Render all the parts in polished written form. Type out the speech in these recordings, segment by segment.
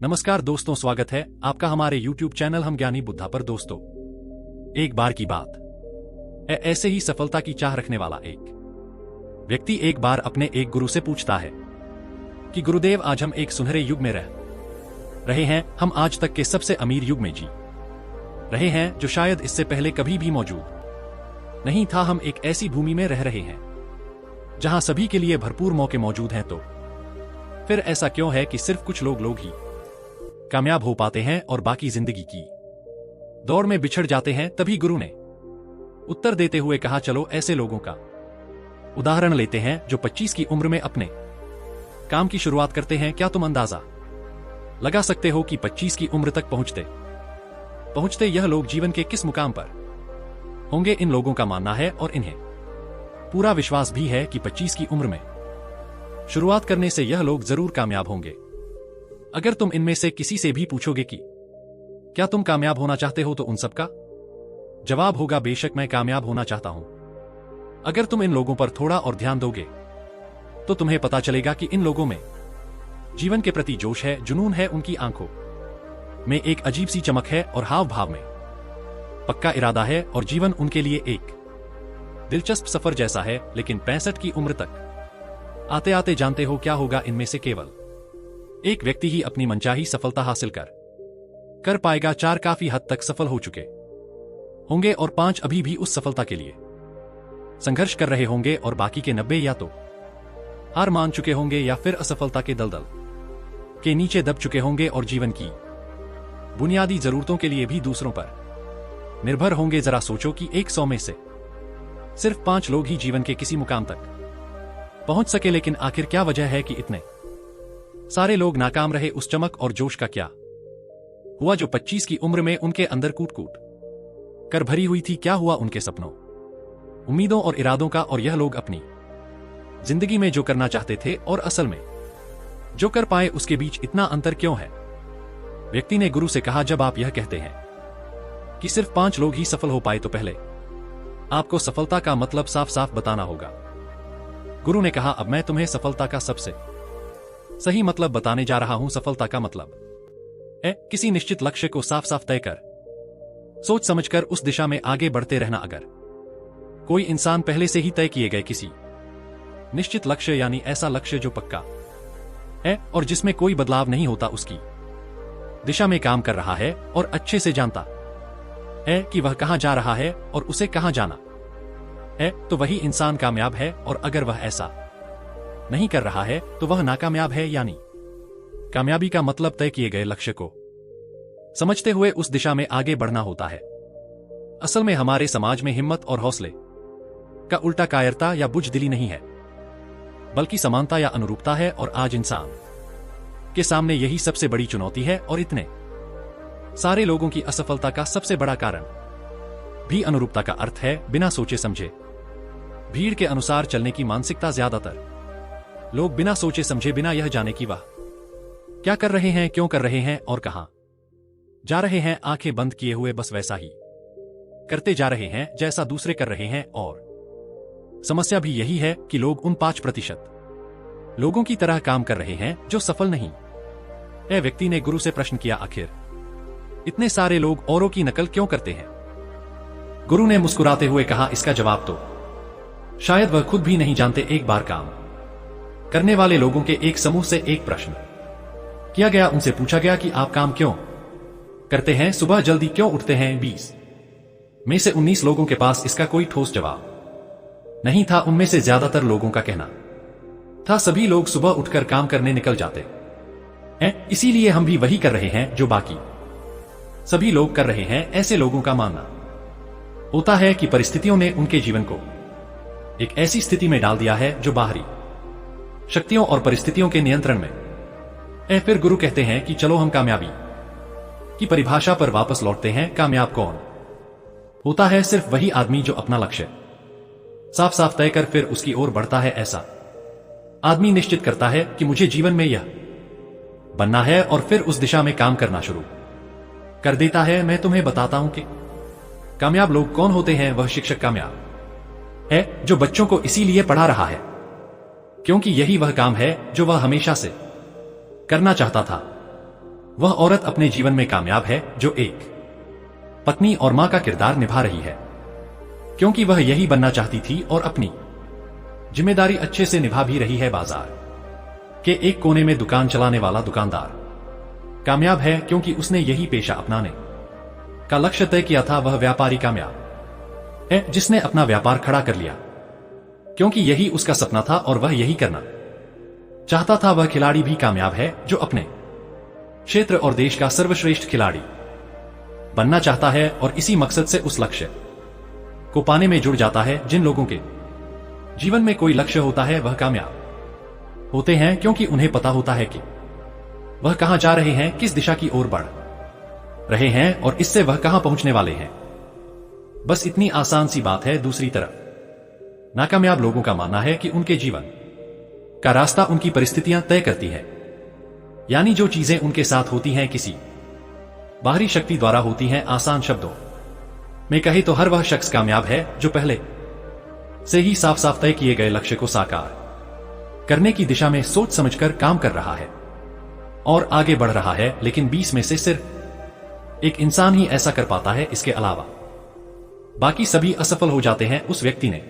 नमस्कार दोस्तों, स्वागत है आपका हमारे YouTube चैनल हम ज्ञानी बुद्धा पर। दोस्तों, एक बार की बात है, ऐसे ही सफलता की चाह रखने वाला एक व्यक्ति एक बार अपने एक गुरु से पूछता है कि गुरुदेव, आज हम एक सुनहरे युग में रह रहे हैं। हम आज तक के सबसे अमीर युग में जी रहे हैं, जो शायद इससे पहले कभी भी मौजूद नहीं था। हम एक ऐसी भूमि में रह रहे हैं जहां सभी के लिए भरपूर मौके मौजूद हैं। तो फिर ऐसा क्यों है कि सिर्फ कुछ लोग ही कामयाब हो पाते हैं और बाकी जिंदगी की दौड़ में बिछड़ जाते हैं? तभी गुरु ने उत्तर देते हुए कहा, चलो ऐसे लोगों का उदाहरण लेते हैं जो 25 की उम्र में अपने काम की शुरुआत करते हैं। क्या तुम अंदाजा लगा सकते हो कि 25 की उम्र तक पहुंचते यह लोग जीवन के किस मुकाम पर होंगे? इन लोगों का मानना है और इन्हें पूरा विश्वास भी है कि 25 की उम्र में शुरुआत करने से यह लोग जरूर कामयाब होंगे। अगर तुम इनमें से किसी से भी पूछोगे कि क्या तुम कामयाब होना चाहते हो, तो उन सबका जवाब होगा, बेशक मैं कामयाब होना चाहता हूं। अगर तुम इन लोगों पर थोड़ा और ध्यान दोगे तो तुम्हें पता चलेगा कि इन लोगों में जीवन के प्रति जोश है, जुनून है, उनकी आंखों में एक अजीब सी चमक है और हाव भाव में पक्का इरादा है, और जीवन उनके लिए एक दिलचस्प सफर जैसा है। लेकिन 65 की उम्र तक आते आते जानते हो क्या होगा? इनमें से केवल एक व्यक्ति ही अपनी मनचाही सफलता हासिल कर पाएगा। 4 काफी हद तक सफल हो चुके होंगे और 5 अभी भी उस सफलता के लिए संघर्ष कर रहे होंगे, और बाकी के 90 या तो हार मान चुके होंगे या फिर असफलता के दलदल के नीचे दब चुके होंगे और जीवन की बुनियादी जरूरतों के लिए भी दूसरों पर निर्भर होंगे। जरा सोचो कि 100 में से सिर्फ 5 लोग ही जीवन के किसी मुकाम तक पहुंच सके। लेकिन आखिर क्या वजह है कि इतने सारे लोग नाकाम रहे? उस चमक और जोश का क्या हुआ जो 25 की उम्र में उनके अंदर कूट कर भरी हुई थी? क्या हुआ उनके सपनों, उम्मीदों और इरादों का? और यह लोग अपनी जिंदगी में जो करना चाहते थे और असल में जो कर पाए, उसके बीच इतना अंतर क्यों है? व्यक्ति ने गुरु से कहा, जब आप यह कहते हैं कि सिर्फ 5 लोग ही सफल हो पाए, तो पहले आपको सफलता का मतलब साफ साफ बताना होगा। गुरु ने कहा, अब मैं तुम्हें सफलता का सबसे सही मतलब बताने जा रहा हूं। सफलता का मतलब है किसी निश्चित लक्ष्य को साफ साफ तय कर सोच समझकर उस दिशा में आगे बढ़ते रहना। अगर कोई इंसान पहले से ही तय किए गए किसी निश्चित लक्ष्य, यानी ऐसा लक्ष्य जो पक्का है और जिसमें कोई बदलाव नहीं होता, उसकी दिशा में काम कर रहा है और अच्छे से जानता है कि वह कहां जा रहा है और उसे कहां जाना है, तो वही इंसान कामयाब है। और अगर वह ऐसा नहीं कर रहा है तो वह नाकामयाब है। यानी कामयाबी का मतलब तय किए गए लक्ष्य को समझते हुए उस दिशा में आगे बढ़ना होता है। असल में हमारे समाज में हिम्मत और हौसले का उल्टा कायरता या बुजदिली नहीं है, बल्कि समानता या अनुरूपता है। और आज इंसान के सामने यही सबसे बड़ी चुनौती है, और इतने सारे लोगों की असफलता का सबसे बड़ा कारण भी अनुरूपता का अर्थ है। बिना सोचे समझे भीड़ के अनुसार चलने की मानसिकता। ज्यादातर लोग बिना सोचे समझे, बिना यह जाने कि वह क्या कर रहे हैं, क्यों कर रहे हैं और कहां जा रहे हैं, आंखें बंद किए हुए बस वैसा ही करते जा रहे हैं जैसा दूसरे कर रहे हैं। और समस्या भी यही है कि लोग उन 5% लोगों की तरह काम कर रहे हैं जो सफल नहीं है। व्यक्ति ने गुरु से प्रश्न किया, आखिर इतने सारे लोग औरों की नकल क्यों करते हैं? गुरु ने मुस्कुराते हुए कहा, इसका जवाब तो शायद वह खुद भी नहीं जानते। एक बार काम करने वाले लोगों के एक समूह से एक प्रश्न किया गया। उनसे पूछा गया कि आप काम क्यों करते हैं, सुबह जल्दी क्यों उठते हैं? 20 में से 19 लोगों के पास इसका कोई ठोस जवाब नहीं था। उनमें से ज्यादातर लोगों का कहना था, सभी लोग सुबह उठकर काम करने निकल जाते हैं, इसीलिए हम भी वही कर रहे हैं जो बाकी सभी लोग कर रहे हैं। ऐसे लोगों का मानना होता है कि परिस्थितियों ने उनके जीवन को एक ऐसी स्थिति में डाल दिया है जो बाहरी शक्तियों और परिस्थितियों के नियंत्रण में। फिर गुरु कहते हैं कि चलो हम कामयाबी की परिभाषा पर वापस लौटते हैं। कामयाब कौन होता है? सिर्फ वही आदमी जो अपना लक्ष्य साफ साफ तय कर फिर उसकी ओर बढ़ता है। ऐसा आदमी निश्चित करता है कि मुझे जीवन में यह बनना है और फिर उस दिशा में काम करना शुरू कर देता है। मैं तुम्हें बताता हूं कि कामयाब लोग कौन होते हैं। वह शिक्षक कामयाब है जो बच्चों को इसीलिए पढ़ा रहा है क्योंकि यही वह काम है जो वह हमेशा से करना चाहता था। वह औरत अपने जीवन में कामयाब है जो एक पत्नी और मां का किरदार निभा रही है, क्योंकि वह यही बनना चाहती थी और अपनी जिम्मेदारी अच्छे से निभा भी रही है। बाजार के एक कोने में दुकान चलाने वाला दुकानदार कामयाब है क्योंकि उसने यही पेशा अपनाने का लक्ष्य तय किया था। वह व्यापारी कामयाब है जिसने अपना व्यापार खड़ा कर लिया, क्योंकि यही उसका सपना था और वह यही करना चाहता था। वह खिलाड़ी भी कामयाब है जो अपने क्षेत्र और देश का सर्वश्रेष्ठ खिलाड़ी बनना चाहता है और इसी मकसद से उस लक्ष्य को पाने में जुड़ जाता है। जिन लोगों के जीवन में कोई लक्ष्य होता है वह कामयाब होते हैं, क्योंकि उन्हें पता होता है कि वह कहां जा रहे हैं, किस दिशा की ओर बढ़ रहे हैं और इससे वह कहां पहुंचने वाले हैं। बस इतनी आसान सी बात है। दूसरी तरफ नाकामयाब लोगों का मानना है कि उनके जीवन का रास्ता उनकी परिस्थितियां तय करती है, यानी जो चीजें उनके साथ होती हैं किसी बाहरी शक्ति द्वारा होती हैं। आसान शब्दों में कहे तो हर वह शख्स कामयाब है जो पहले से ही साफ साफ तय किए गए लक्ष्य को साकार करने की दिशा में सोच समझकर काम कर रहा है और आगे बढ़ रहा है। लेकिन 20 में से सिर्फ एक इंसान ही ऐसा कर पाता है, इसके अलावा बाकी सभी असफल हो जाते हैं। उस व्यक्ति ने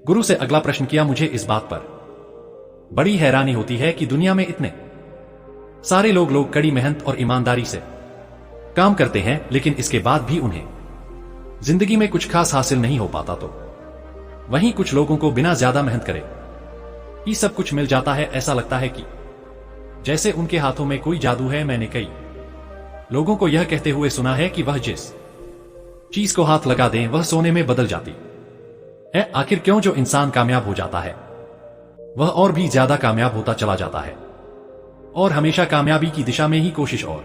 गुरु से अगला प्रश्न किया, मुझे इस बात पर बड़ी हैरानी होती है कि दुनिया में इतने सारे लोग कड़ी मेहनत और ईमानदारी से काम करते हैं, लेकिन इसके बाद भी उन्हें जिंदगी में कुछ खास हासिल नहीं हो पाता। तो वहीं कुछ लोगों को बिना ज्यादा मेहनत करे ही सब कुछ मिल जाता है। ऐसा लगता है कि जैसे उनके हाथों में कोई जादू है। मैंने कई लोगों को यह कहते हुए सुना है कि वह जिस चीज को हाथ लगा दें वह सोने में बदल जाती है। आखिर क्यों? जो इंसान कामयाब हो जाता है वह और भी ज्यादा कामयाब होता चला जाता है और हमेशा कामयाबी की दिशा में ही कोशिश और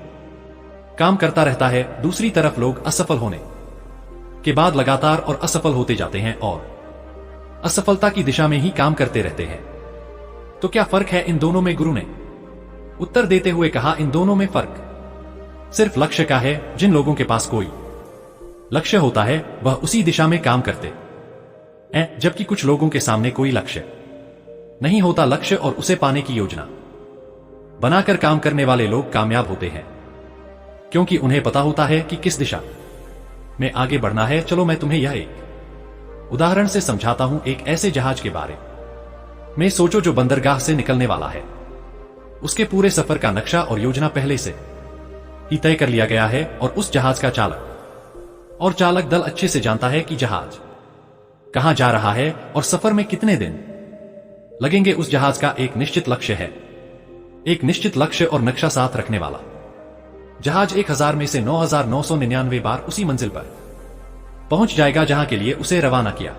काम करता रहता है। दूसरी तरफ लोग असफल होने के बाद लगातार और असफल होते जाते हैं और असफलता की दिशा में ही काम करते रहते हैं। तो क्या फर्क है इन दोनों में? गुरु ने उत्तर देते हुए कहा, इन दोनों में फर्क सिर्फ लक्ष्य का है। जिन लोगों के पास कोई लक्ष्य होता है वह उसी दिशा में काम करते हैं, जबकि कुछ लोगों के सामने कोई लक्ष्य नहीं होता। लक्ष्य और उसे पाने की योजना बनाकर काम करने वाले लोग कामयाब होते हैं, क्योंकि उन्हें पता होता है कि किस दिशा में आगे बढ़ना है। चलो मैं तुम्हें यह एक उदाहरण से समझाता हूं। एक ऐसे जहाज के बारे में सोचो जो बंदरगाह से निकलने वाला है। उसके पूरे सफर का नक्शा और योजना पहले से ही तय कर लिया गया है और उस जहाज का चालक दल अच्छे से जानता है कि जहाज कहां जा रहा है और सफर में कितने दिन लगेंगे। उस जहाज का एक निश्चित लक्ष्य है, एक निश्चित लक्ष्य और नक्शा साथ रखने वाला जहाज 1000 में से 9999 बार उसी मंजिल पर पहुंच जाएगा जहां के लिए उसे रवाना किया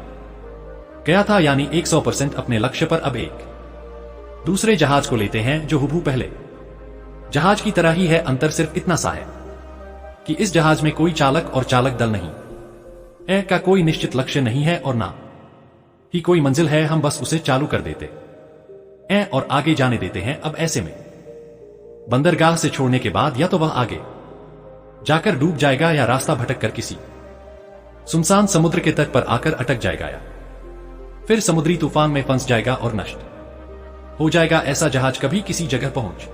गया था, यानी 100% अपने लक्ष्य पर। अब एक दूसरे जहाज को लेते हैं जो हुबहू पहले जहाज की तरह ही है। अंतर सिर्फ इतना सा है कि इस जहाज में कोई चालक और चालक दल नहीं का कोई निश्चित लक्ष्य नहीं है और ना ही कोई मंजिल है। हम बस उसे चालू कर देते और आगे जाने देते हैं। अब ऐसे में बंदरगाह से छोड़ने के बाद या तो वह आगे जाकर डूब जाएगा या रास्ता भटक कर किसी सुनसान समुद्र के तट पर आकर अटक जाएगा या फिर समुद्री तूफान में फंस जाएगा और नष्ट हो जाएगा। ऐसा जहाज कभी किसी जगह पहुंच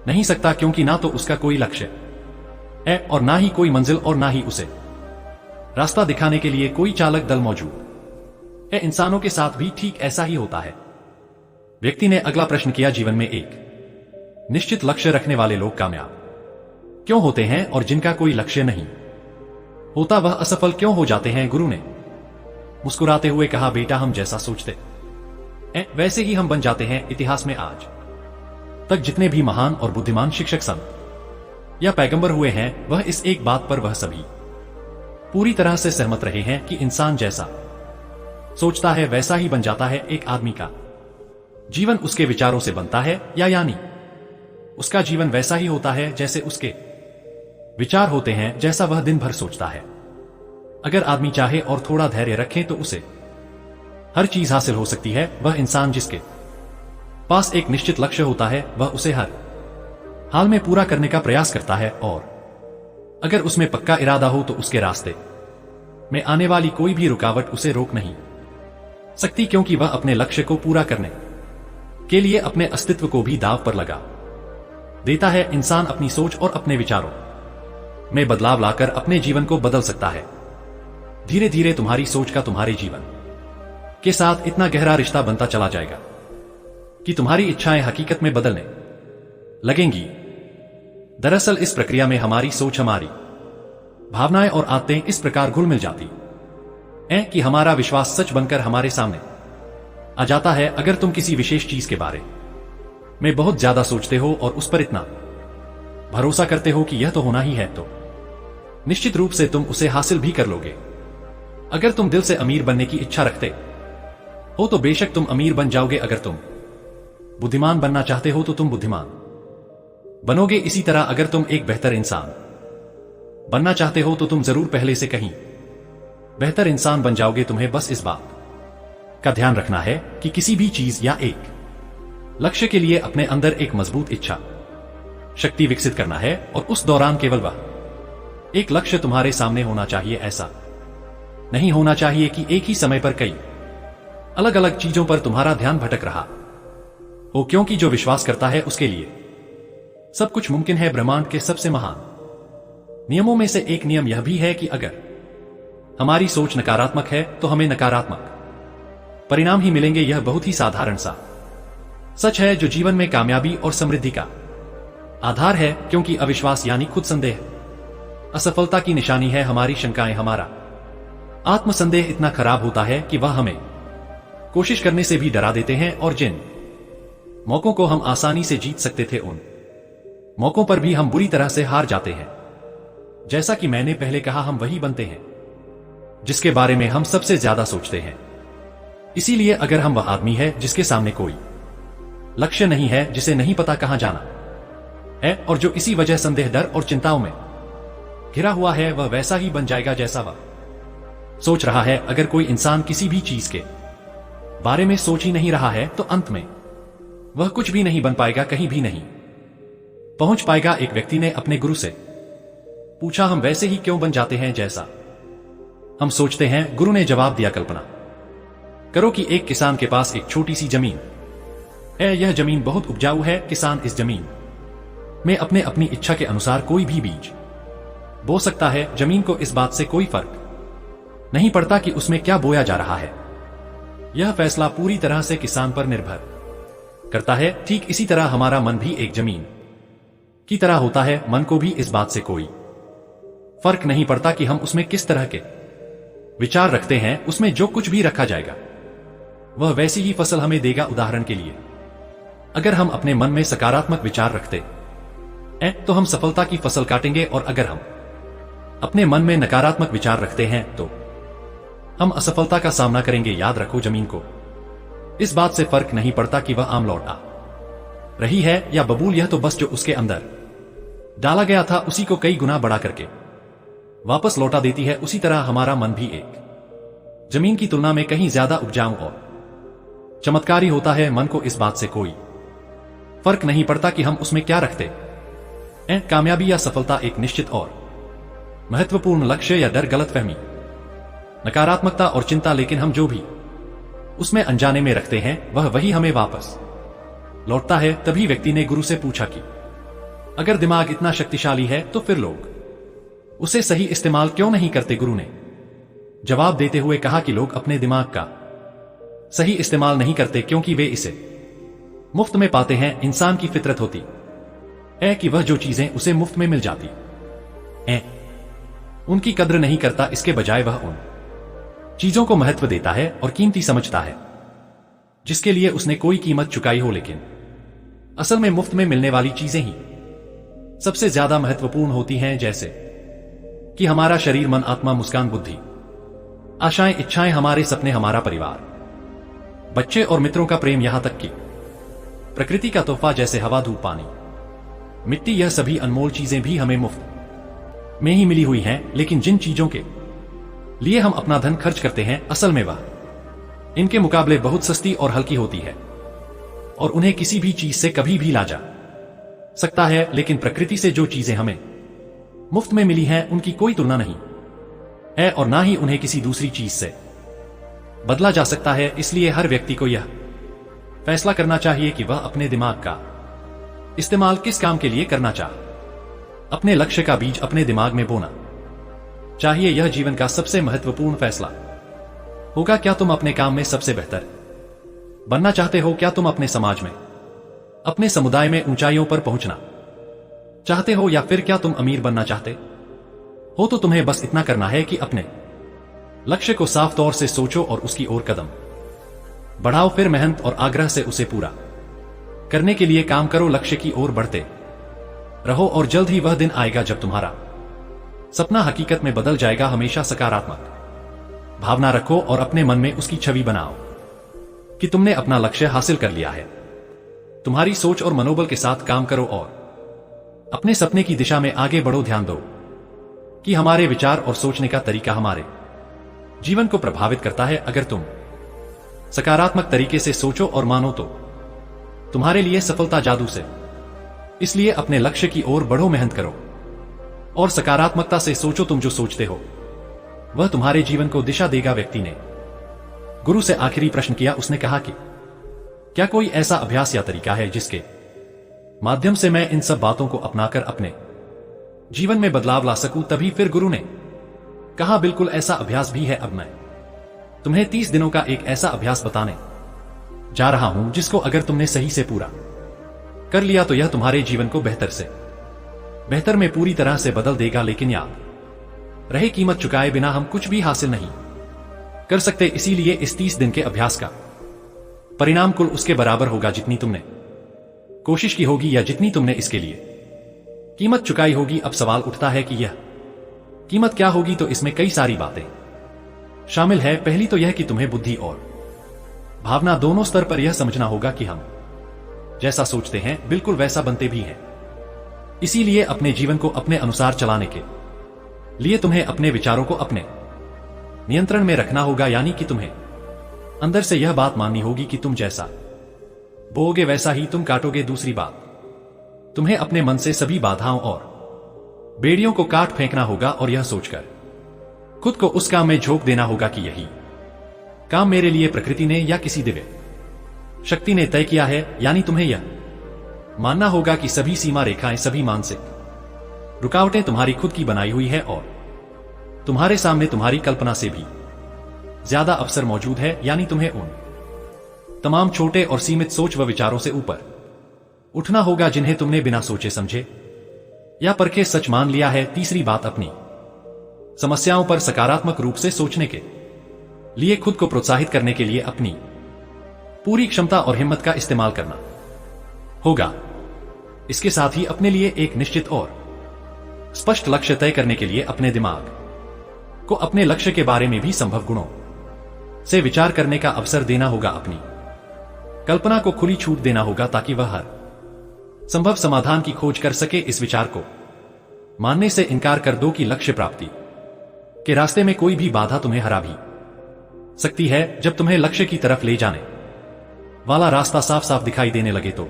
नहीं सकता, क्योंकि ना तो उसका कोई लक्ष्य है और ना ही कोई मंजिल और ना ही उसे रास्ता दिखाने के लिए कोई चालक दल मौजूद है। इंसानों के साथ भी ठीक ऐसा ही होता है। व्यक्ति ने अगला प्रश्न किया, जीवन में एक निश्चित लक्ष्य रखने वाले लोग कामयाब क्यों होते हैं और जिनका कोई लक्ष्य नहीं होता वह असफल क्यों हो जाते हैं? गुरु ने मुस्कुराते हुए कहा, बेटा हम जैसा सोचते वैसे ही हम बन जाते हैं। इतिहास में आज तक जितने भी महान और बुद्धिमान शिक्षक, संत या पैगंबर हुए हैं, वह इस एक बात पर वह सभी पूरी तरह से सहमत रहे हैं कि इंसान जैसा सोचता है वैसा ही बन जाता है। एक आदमी का जीवन उसके विचारों से बनता है, यानी उसका जीवन वैसा ही होता है जैसे उसके विचार होते हैं, जैसा वह दिन भर सोचता है। अगर आदमी चाहे और थोड़ा धैर्य रखे तो उसे हर चीज हासिल हो सकती है। वह इंसान जिसके पास एक निश्चित लक्ष्य होता है वह उसे हर हाल में पूरा करने का प्रयास करता है और अगर उसमें पक्का इरादा हो तो उसके रास्ते में आने वाली कोई भी रुकावट उसे रोक नहीं सकती, क्योंकि वह अपने लक्ष्य को पूरा करने के लिए अपने अस्तित्व को भी दांव पर लगा देता है, इंसान अपनी सोच और अपने विचारों में बदलाव लाकर अपने जीवन को बदल सकता है। धीरे धीरे तुम्हारी सोच का तुम्हारे जीवन के साथ इतना गहरा रिश्ता बनता चला जाएगा कि तुम्हारी इच्छाएं हकीकत में बदलने लगेंगी। दरअसल इस प्रक्रिया में हमारी सोच, हमारी भावनाएं और आदतें इस प्रकार घुल मिल जाती हैं कि हमारा विश्वास सच बनकर हमारे सामने आ जाता है। अगर तुम किसी विशेष चीज के बारे में बहुत ज्यादा सोचते हो और उस पर इतना भरोसा करते हो कि यह तो होना ही है, तो निश्चित रूप से तुम उसे हासिल भी कर लोगे। अगर तुम दिल से अमीर बनने की इच्छा रखते हो तो बेशक तुम अमीर बन जाओगे। अगर तुम बुद्धिमान बनना चाहते हो तो तुम बुद्धिमान बनोगे। इसी तरह अगर तुम एक बेहतर इंसान बनना चाहते हो तो तुम जरूर पहले से कहीं बेहतर इंसान बन जाओगे। तुम्हें बस इस बात का ध्यान रखना है कि किसी भी चीज या एक लक्ष्य के लिए अपने अंदर एक मजबूत इच्छा शक्ति विकसित करना है और उस दौरान केवल वह एक लक्ष्य तुम्हारे सामने होना चाहिए। ऐसा नहीं होना चाहिए कि एक ही समय पर कई अलग अलग चीजों पर तुम्हारा ध्यान भटक रहा हो, क्योंकि जो विश्वास करता है उसके लिए सब कुछ मुमकिन है। ब्रह्मांड के सबसे महान नियमों में से एक नियम यह भी है कि अगर हमारी सोच नकारात्मक है तो हमें नकारात्मक परिणाम ही मिलेंगे। यह बहुत ही साधारण सा सच है जो जीवन में कामयाबी और समृद्धि का आधार है, क्योंकि अविश्वास यानी खुद संदेह असफलता की निशानी है। हमारी शंकाएं, हमारा आत्मसंदेह इतना खराब होता है कि वह हमें कोशिश करने से भी डरा देते हैं और जिन मौकों को हम आसानी से जीत सकते थे उन मौकों पर भी हम बुरी तरह से हार जाते हैं। जैसा कि मैंने पहले कहा, हम वही बनते हैं जिसके बारे में हम सबसे ज्यादा सोचते हैं। इसीलिए अगर हम वह आदमी है जिसके सामने कोई लक्ष्य नहीं है, जिसे नहीं पता कहां जाना है और जो इसी वजह संदेह, डर और चिंताओं में घिरा हुआ है, वह वैसा ही बन जाएगा जैसा वह सोच रहा है। अगर कोई इंसान किसी भी चीज के बारे में सोच ही नहीं रहा है तो अंत में वह कुछ भी नहीं बन पाएगा, कहीं भी नहीं पहुंच पाएगा। एक व्यक्ति ने अपने गुरु से पूछा, हम वैसे ही क्यों बन जाते हैं जैसा हम सोचते हैं? गुरु ने जवाब दिया, कल्पना करो कि एक किसान के पास एक छोटी सी जमीन है। यह जमीन बहुत उपजाऊ है। किसान इस जमीन में अपने अपनी इच्छा के अनुसार कोई भी बीज बो सकता है। जमीन को इस बात से कोई फर्क नहीं पड़ता कि उसमें क्या बोया जा रहा है। यह फैसला पूरी तरह से किसान पर निर्भर करता है। ठीक इसी तरह हमारा मन भी एक जमीन की तरह होता है। मन को भी इस बात से कोई फर्क नहीं पड़ता कि हम उसमें किस तरह के विचार रखते हैं। उसमें जो कुछ भी रखा जाएगा वह वैसी ही फसल हमें देगा। उदाहरण के लिए, अगर हम अपने मन में सकारात्मक विचार रखते हैं तो हम सफलता की फसल काटेंगे, और अगर हम अपने मन में नकारात्मक विचार रखते हैं तो हम असफलता का सामना करेंगे। याद रखो, जमीन को इस बात से फर्क नहीं पड़ता कि वह आम लौट आ रही है या बबूल। यह तो बस जो उसके अंदर डाला गया था उसी को कई गुना बढ़ा करके वापस लौटा देती है। उसी तरह हमारा मन भी एक जमीन की तुलना में कहीं ज्यादा उपजाऊ और चमत्कारी होता है। मन को इस बात से कोई फर्क नहीं पड़ता कि हम उसमें क्या रखते हैं, कामयाबी या सफलता, एक निश्चित और महत्वपूर्ण लक्ष्य या डर, गलतफहमी, नकारात्मकता और चिंता। लेकिन हम जो भी उसमें अनजाने में रखते हैं वह वही हमें वापस लौटता है। तभी व्यक्ति ने गुरु से पूछा कि अगर दिमाग इतना शक्तिशाली है तो फिर लोग उसे सही इस्तेमाल क्यों नहीं करते? गुरु ने जवाब देते हुए कहा कि लोग अपने दिमाग का सही इस्तेमाल नहीं करते क्योंकि वे इसे मुफ्त में पाते हैं। इंसान की फितरत होती है कि वह जो चीजें उसे मुफ्त में मिल जाती हैं उनकी कद्र नहीं करता। इसके बजाय वह उन चीजों को महत्व देता है और कीमती समझता है जिसके लिए उसने कोई कीमत चुकाई हो। लेकिन असल में मुफ्त में मिलने वाली चीजें ही सबसे ज्यादा महत्वपूर्ण होती हैं, जैसे कि हमारा शरीर, मन, आत्मा, मुस्कान, बुद्धि, आशाएं, इच्छाएं, हमारे सपने, हमारा परिवार, बच्चे और मित्रों का प्रेम, यहां तक कि प्रकृति का तोहफा जैसे हवा, धूप, पानी, मिट्टी। यह सभी अनमोल चीजें भी हमें मुफ्त में ही मिली हुई हैं। लेकिन जिन चीजों के लिए हम अपना धन खर्च करते हैं, असल में वह इनके मुकाबले बहुत सस्ती और हल्की होती है और उन्हें किसी भी चीज से कभी भी ला जा सकता है। लेकिन प्रकृति से जो चीजें हमें मुफ्त में मिली हैं उनकी कोई तुलना नहीं है और ना ही उन्हें किसी दूसरी चीज से बदला जा सकता है। इसलिए हर व्यक्ति को यह फैसला करना चाहिए कि वह अपने दिमाग का इस्तेमाल किस काम के लिए करना चाह। अपने लक्ष्य का बीज अपने दिमाग में बोना चाहिए। यह जीवन का सबसे महत्वपूर्ण फैसला होगा। क्या तुम अपने काम में सबसे बेहतर बनना चाहते हो? क्या तुम अपने समाज में, अपने समुदाय में ऊंचाइयों पर पहुंचना चाहते हो, या फिर क्या तुम अमीर बनना चाहते हो? तो तुम्हें बस इतना करना है कि अपने लक्ष्य को साफ तौर से सोचो और उसकी ओर कदम बढ़ाओ। फिर मेहनत और आग्रह से उसे पूरा करने के लिए काम करो। लक्ष्य की ओर बढ़ते रहो और जल्द ही वह दिन आएगा जब तुम्हारा सपना हकीकत में बदल जाएगा। हमेशा सकारात्मक भावना रखो और अपने मन में उसकी छवि बनाओ कि तुमने अपना लक्ष्य हासिल कर लिया है। तुम्हारी सोच और मनोबल के साथ काम करो और अपने सपने की दिशा में आगे बढ़ो। ध्यान दो कि हमारे विचार और सोचने का तरीका हमारे जीवन को प्रभावित करता है। अगर तुम सकारात्मक तरीके से सोचो और मानो तो तुम्हारे लिए सफलता जादू से। इसलिए अपने लक्ष्य की ओर बढ़ो, मेहनत करो और सकारात्मकता से सोचो। तुम जो सोचते हो वह तुम्हारे जीवन को दिशा देगा। व्यक्ति ने गुरु से आखिरी प्रश्न किया। उसने कहा कि क्या कोई ऐसा अभ्यास या तरीका है जिसके माध्यम से मैं इन सब बातों को अपनाकर अपने जीवन में बदलाव ला सकूं? तभी फिर गुरु ने कहा, बिल्कुल ऐसा अभ्यास भी है। अब मैं तुम्हें 30 दिनों का एक ऐसा अभ्यास बताने जा रहा हूं जिसको अगर तुमने सही से पूरा कर लिया तो यह तुम्हारे जीवन को बेहतर से बेहतर में पूरी तरह से बदल देगा। लेकिन याद रहे, कीमत चुकाए बिना हम कुछ भी हासिल नहीं कर सकते। इसीलिए इस 30 दिन के अभ्यास का परिणाम कुल उसके बराबर होगा जितनी तुमने कोशिश की होगी या जितनी तुमने इसके लिए कीमत चुकाई होगी। अब सवाल उठता है कि यह कीमत क्या होगी? तो इसमें कई सारी बातें शामिल है। पहली तो यह कि तुम्हें बुद्धि और भावना दोनों स्तर पर यह समझना होगा कि हम जैसा सोचते हैं बिल्कुल वैसा बनते भी हैं। इसीलिए अपने जीवन को अपने अनुसार चलाने के लिए तुम्हें अपने विचारों को अपने नियंत्रण में रखना होगा। यानी कि तुम्हें अंदर से यह बात माननी होगी कि तुम जैसा बोओगे वैसा ही तुम काटोगे। दूसरी बात, तुम्हें अपने मन से सभी बाधाओं और बेड़ियों को काट फेंकना होगा और यह सोचकर खुद को उस काम में झोंक देना होगा कि यही काम मेरे लिए प्रकृति ने या किसी दिव्य शक्ति ने तय किया है। यानी तुम्हें यह मानना होगा कि सभी सीमा रेखाएं, सभी मानसिक रुकावटें तुम्हारी खुद की बनाई हुई है और तुम्हारे सामने तुम्हारी कल्पना से भी ज्यादा अवसर मौजूद है। यानी तुम्हें उन तमाम छोटे और सीमित सोच व विचारों से ऊपर उठना होगा जिन्हें तुमने बिना सोचे समझे या परखे सच मान लिया है। तीसरी बात, अपनी समस्याओं पर सकारात्मक रूप से सोचने के लिए खुद को प्रोत्साहित करने के लिए अपनी पूरी क्षमता और हिम्मत का इस्तेमाल करना होगा। इसके साथ ही अपने लिए एक निश्चित और स्पष्ट लक्ष्य तय करने के लिए अपने दिमाग को अपने लक्ष्य के बारे में भी संभव गुणों से विचार करने का अवसर देना होगा। अपनी कल्पना को खुली छूट देना होगा ताकि वह हर संभव समाधान की खोज कर सके। इस विचार को मानने से इनकार कर दो कि लक्ष्य प्राप्ति के रास्ते में कोई भी बाधा तुम्हें हरा भी सकती है। जब तुम्हें लक्ष्य की तरफ ले जाने वाला रास्ता साफ साफ दिखाई देने लगे तो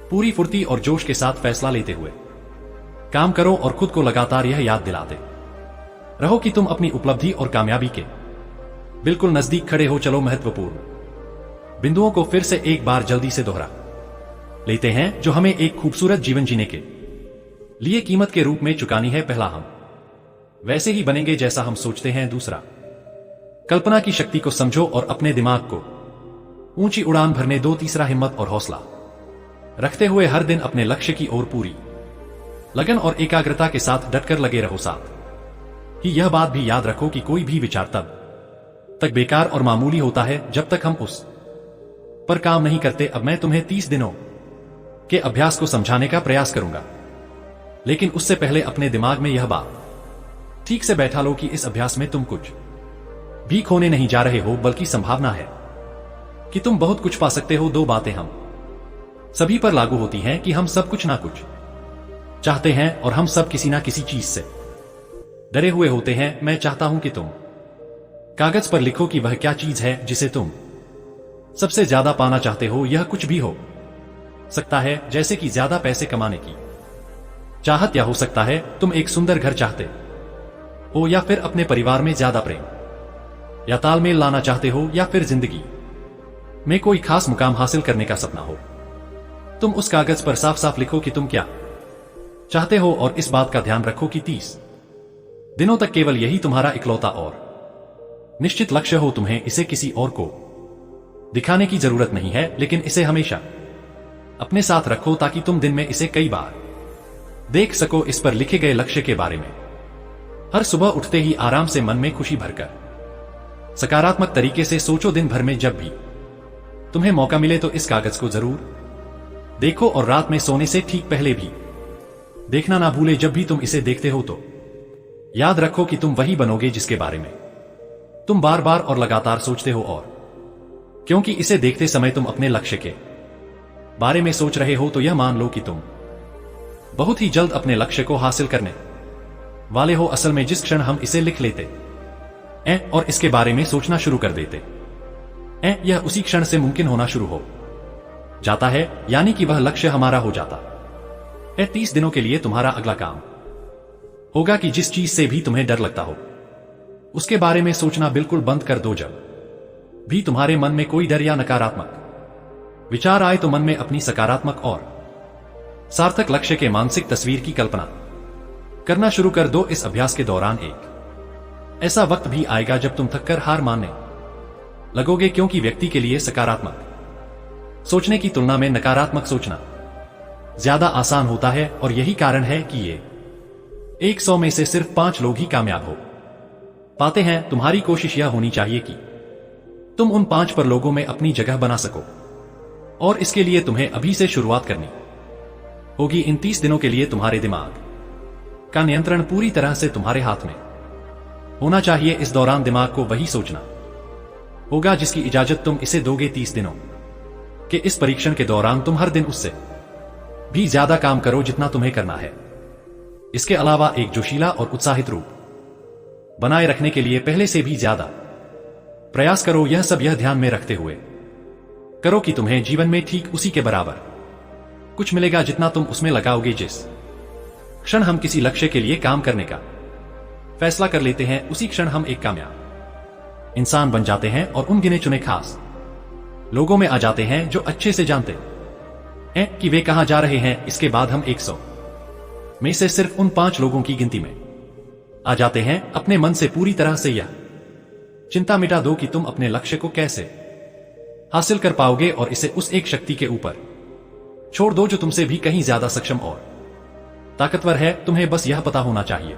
पूरी फुर्ती और जोश के साथ फैसला लेते हुए काम करो और खुद को लगातार यह याद दिलाते रहो कि तुम अपनी उपलब्धि और कामयाबी के बिल्कुल नजदीक खड़े हो। चलो महत्वपूर्ण बिंदुओं को फिर से एक बार जल्दी से दोहरा लेते हैं जो हमें एक खूबसूरत जीवन जीने के लिए कीमत के रूप में चुकानी है। पहला, हम वैसे ही बनेंगे जैसा हम सोचते हैं। दूसरा, कल्पना की शक्ति को समझो और अपने दिमाग को ऊंची उड़ान भरने दो। तीसरा, हिम्मत और हौसला रखते हुए हर दिन अपने लक्ष्य की ओर पूरी लगन और एकाग्रता के साथ डटकर लगे रहो। साथ ही यह बात भी याद रखो कि कोई भी विचार तब तक बेकार और मामूली होता है जब तक हम उस पर काम नहीं करते। अब मैं तुम्हें 30 दिनों के अभ्यास को समझाने का प्रयास करूंगा, लेकिन उससे पहले अपने दिमाग में यह बात ठीक से बैठा लो कि इस अभ्यास में तुम कुछ भी खोने नहीं जा रहे हो, बल्कि संभावना है कि तुम बहुत कुछ पा सकते हो। 2 बातें हम सभी पर लागू होती हैं कि हम सब कुछ ना कुछ चाहते हैं और हम सब किसी ना किसी चीज से डरे हुए होते हैं। मैं चाहता हूं कि तुम कागज पर लिखो कि वह क्या चीज है जिसे तुम सबसे ज्यादा पाना चाहते हो। यह कुछ भी हो सकता है, जैसे कि ज्यादा पैसे कमाने की चाहत, या हो सकता है तुम एक सुंदर घर चाहते हो, या फिर अपने परिवार में ज्यादा प्रेम या तालमेल लाना चाहते हो, या फिर जिंदगी में कोई खास मुकाम हासिल करने का सपना हो। तुम उस कागज पर साफ साफ लिखो कि तुम क्या चाहते हो और इस बात का ध्यान रखो कि 30 दिनों तक केवल यही तुम्हारा इकलौता और निश्चित लक्ष्य हो। तुम्हें इसे किसी और को दिखाने की जरूरत नहीं है, लेकिन इसे हमेशा अपने साथ रखो ताकि तुम दिन में इसे कई बार देख सको। इस पर लिखे गए लक्ष्य के बारे में हर सुबह उठते ही आराम से मन में खुशी भरकर सकारात्मक तरीके से सोचो। दिन भर में जब भी तुम्हें मौका मिले तो इस कागज को जरूर देखो और रात में सोने से ठीक पहले भी देखना ना भूले। जब भी तुम इसे देखते हो तो याद रखो कि तुम वही बनोगे जिसके बारे में तुम बार बार और लगातार सोचते हो, और क्योंकि इसे देखते समय तुम अपने लक्ष्य के बारे में सोच रहे हो तो यह मान लो कि तुम बहुत ही जल्द अपने लक्ष्य को हासिल करने वाले हो। असल में जिस क्षण हम इसे लिख लेते और इसके बारे में सोचना शुरू कर देते यह उसी क्षण से मुमकिन होना शुरू हो जाता है, यानी कि वह लक्ष्य हमारा हो जाता है। 30 दिनों के लिए तुम्हारा अगला काम होगा कि जिस चीज से भी तुम्हें डर लगता हो उसके बारे में सोचना बिल्कुल बंद कर दो। जब भी तुम्हारे मन में कोई डर या नकारात्मक विचार आए तो मन में अपनी सकारात्मक और सार्थक लक्ष्य के मानसिक तस्वीर की कल्पना करना शुरू कर दो। इस अभ्यास के दौरान एक ऐसा वक्त भी आएगा जब तुम थककर हार मानने लगोगे, क्योंकि व्यक्ति के लिए सकारात्मक सोचने की तुलना में नकारात्मक सोचना ज्यादा आसान होता है। और यही कारण है कि ये 100 में से सिर्फ 5 लोग ही कामयाब हो पाते हैं। तुम्हारी कोशिश यह होनी चाहिए कि तुम उन 5 पर लोगों में अपनी जगह बना सको, और इसके लिए तुम्हें अभी से शुरुआत करनी होगी। इन 30 दिनों के लिए तुम्हारे दिमाग का नियंत्रण पूरी तरह से तुम्हारे हाथ में होना चाहिए। इस दौरान दिमाग को वही सोचना होगा जिसकी इजाजत तुम इसे दोगे। 30 दिनों के इस परीक्षण के दौरान तुम हर दिन उससे भी ज्यादा काम करो जितना तुम्हें करना है। इसके अलावा एक जोशीला और उत्साहित रूप बनाए रखने के लिए पहले से भी ज्यादा प्रयास करो। यह सब यह ध्यान में रखते हुए करो कि तुम्हें जीवन में ठीक उसी के बराबर कुछ मिलेगा जितना तुम उसमें लगाओगे। जिस क्षण हम किसी लक्ष्य के लिए काम करने का फैसला कर लेते हैं उसी क्षण हम एक कामयाब इंसान बन जाते हैं और उन गिने चुने खास लोगों में आ जाते हैं जो अच्छे से जानते हैं कि वे कहां जा रहे हैं। इसके बाद हम 100 में से सिर्फ उन 5 लोगों की गिनती में आ जाते हैं। अपने मन से पूरी तरह से यह चिंता मिटा दो कि तुम अपने लक्ष्य को कैसे हासिल कर पाओगे, और इसे उस एक शक्ति के ऊपर छोड़ दो जो तुमसे भी कहीं ज्यादा सक्षम और ताकतवर है। तुम्हें बस यह पता होना चाहिए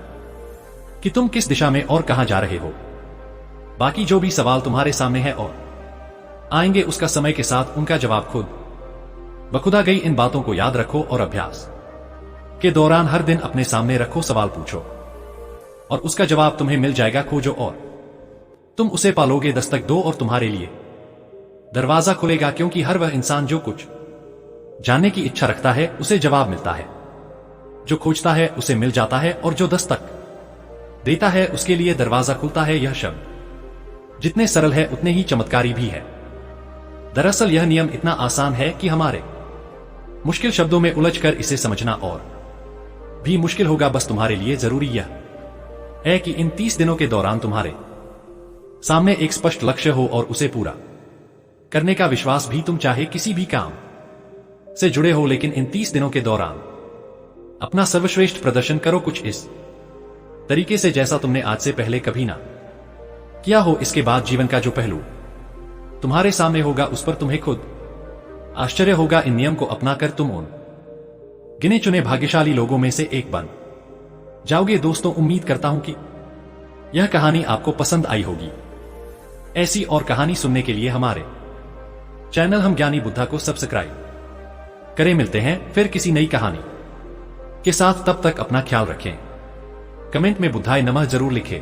कि तुम किस दिशा में और कहां जा रहे हो। बाकी जो भी सवाल तुम्हारे सामने है और आएंगे उसका समय के साथ उनका जवाब खुद बखुदा गई। इन बातों को याद रखो और अभ्यास के दौरान हर दिन अपने सामने रखो, सवाल पूछो और उसका जवाब तुम्हें मिल जाएगा। खोजो और तुम उसे पालोगे। दस्तक दो और तुम्हारे लिए दरवाजा खुलेगा, क्योंकि हर वह इंसान जो कुछ जानने की इच्छा रखता है उसे जवाब मिलता है, जो खोजता है उसे मिल जाता है, और जो दस्तक देता है उसके लिए दरवाजा खुलता है। यह शब्द जितने सरल है उतने ही चमत्कारी भी है। दरअसल यह नियम इतना आसान है कि हमारे मुश्किल शब्दों में उलझकर इसे समझना और भी मुश्किल होगा। बस तुम्हारे लिए जरूरी यह है कि इन 30 दिनों के दौरान तुम्हारे सामने एक स्पष्ट लक्ष्य हो और उसे पूरा करने का विश्वास भी। तुम चाहे किसी भी काम से जुड़े हो, लेकिन इन 30 दिनों के दौरान अपना सर्वश्रेष्ठ प्रदर्शन करो, कुछ इस तरीके से जैसा तुमने आज से पहले कभी ना किया हो। इसके बाद जीवन का जो पहलू तुम्हारे सामने होगा उस पर तुम्हें खुद आश्चर्य होगा। इन नियम को अपनाकर तुम उन गिने चुने भाग्यशाली लोगों में से एक बन जाओगे। दोस्तों, उम्मीद करता हूं कि यह कहानी आपको पसंद आई होगी। ऐसी और कहानी सुनने के लिए हमारे चैनल हम ज्ञानी बुद्धा को सब्सक्राइब करें। मिलते हैं फिर किसी नई कहानी के साथ, तब तक अपना ख्याल रखें। कमेंट में बुद्धाय नमः जरूर लिखें।